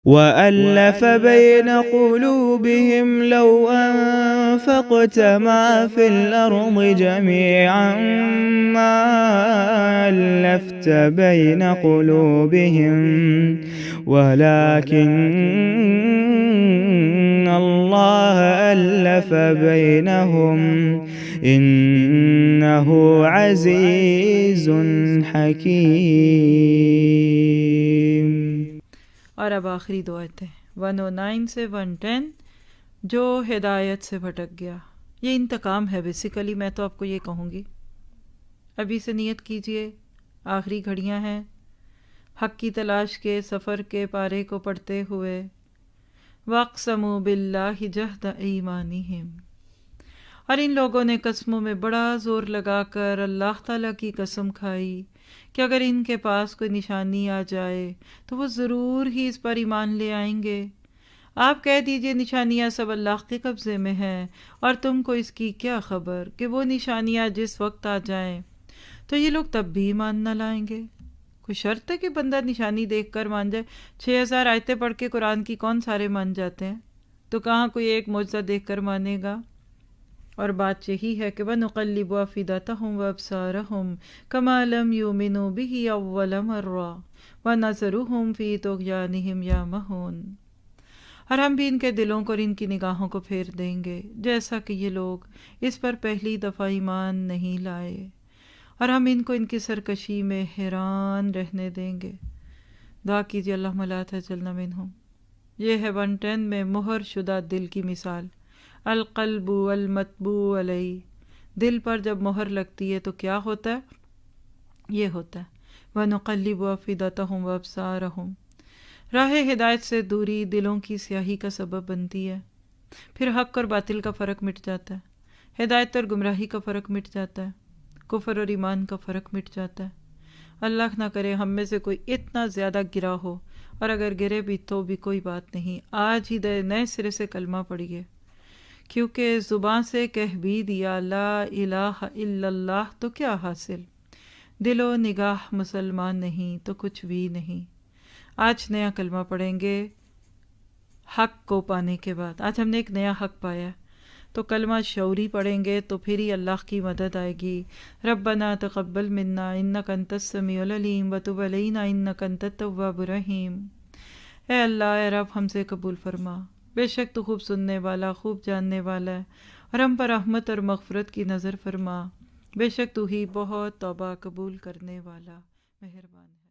وألف بين قلوبهم لو أنفقت ما في الأرض جميعا ما ألفت بين قلوبهم ولكن الله ألف بينهم إنه عزيز حكيم۔ اور اب آخری دو آیتیں 109 سے 110، جو ہدایت سے بھٹک گیا۔ یہ انتقام ہے بیسیکلی، میں تو آپ کو یہ کہوں گی، ابھی سے نیت کیجئے، آخری گھڑیاں ہیں، حق کی تلاش کے سفر کے پارے کو پڑھتے ہوئے وَاقْسَمُوا بِاللَّهِ جَهْدَ أَيْمَانِهِمْ، اور ان لوگوں نے قسموں میں بڑا زور لگا کر اللہ تعالیٰ کی قسم کھائی کہ اگر ان کے پاس کوئی نشانی آ جائے تو وہ ضرور ہی اس پر ایمان لے آئیں گے۔ آپ کہہ دیجئے نشانیاں سب اللہ کے قبضے میں ہیں، اور تم کو اس کی کیا خبر کہ وہ نشانیاں جس وقت آ جائیں تو یہ لوگ تب بھی ایمان نہ لائیں گے۔ کوئی شرط ہے کہ بندہ نشانی دیکھ کر مان جائے؟ 6000 آیتیں پڑھ کے قرآن کی کون سارے مان جاتے ہیں؟ تو کہاں کوئی ایک معجزہ دیکھ کر مانے گا؟ اور بات یہی ہے کہ وَنُقَلِّبُ أَفْئِدَتَهُمْ وَأَبْصَارَهُمْ كَمَا لَمْ يُؤْمِنُوا بِهِ أَوَّلَ مَرَّةٍ وَنَذَرُهُمْ فِي طُغْيَانِهِمْ يَعْمَهُونَ، اور ہم بھی ان کے دلوں کو اور ان کی نگاہوں کو پھیر دیں گے جیسا کہ یہ لوگ اس پر پہلی دفعہ ایمان نہیں لائے، اور ہم ان کو ان کی سرکشی میں حیران رہنے دیں گے۔ دعا کیجیے اللہم لا تجعلنا منہم۔ یہ ہے 110 میں مہر شدہ دل کی مثال۔ القلب المطبوع علیہ، دل پر جب مہر لگتی ہے تو کیا ہوتا ہے؟ یہ ہوتا ہے وَنُقَلِّبُ أَفْئِدَتَهُمْ وَأَبْصَارَهُمْ۔ راہ ہدایت سے دوری دلوں کی سیاہی کا سبب بنتی ہے، پھر حق اور باطل کا فرق مٹ جاتا ہے، ہدایت اور گمراہی کا فرق مٹ جاتا ہے، کفر اور ایمان کا فرق مٹ جاتا ہے۔ اللہ نہ کرے ہم میں سے کوئی اتنا زیادہ گرا ہو، اور اگر گرے بھی تو بھی کوئی بات نہیں، آج ہی نئے سرے سے کلمہ پڑھیے، کیونکہ زباں سے کہہ بھی دیا لا الہ الا اللہ تو کیا حاصل، دل و نگاہ مسلمان نہیں تو کچھ بھی نہیں۔ آج نیا کلمہ پڑھیں گے حق کو پانے کے بعد، آج ہم نے ایک نیا حق پایا تو کلمہ شعوری پڑھیں گے تو پھر ہی اللہ کی مدد آئے گی۔ ربنا تقبل منا انک انت السمیع العلیم وتب علینا انک انت التواب الرحیم۔ اے اللہ، اے رب ہم سے قبول فرما، بے شک تو خوب سننے والا، خوب جاننے والا ہے، اور ہم پر رحمت اور مغفرت کی نظر فرما، بے شک تو ہی بہت توبہ قبول کرنے والا مہربان ہے۔